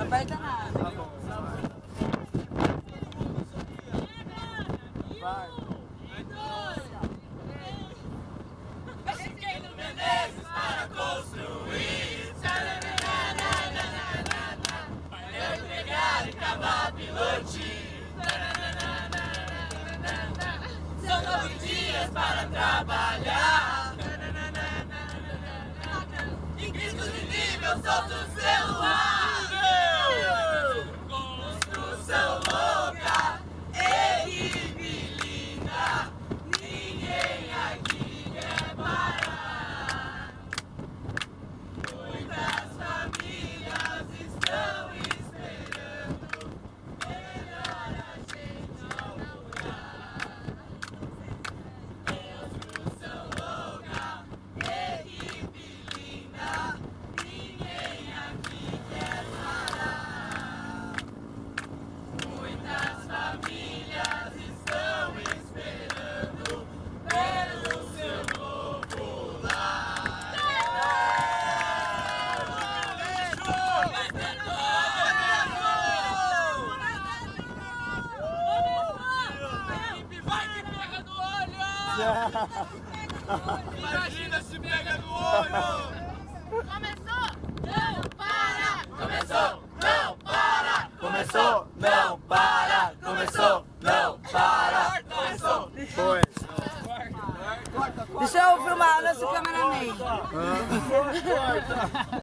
aperta nada. Tá bom. Vai. Menezes para construir. Vai pegar e cavar pilote. São 9 dias para trabalhar. Em grito de nível, solta o celular. Construção louca, equipe linda. Ninguém aqui quer parar. Muitas famílias estão esperando. Melhor a gente almoçar. Construção louca, equipe linda. Ninguém aqui quer parar. Muitas famílias estão esperando pelo seu novo lar. Vai que pega no olho! Imagina se pega no olho! Começou? Não para! Começou, não para! Começou, não para!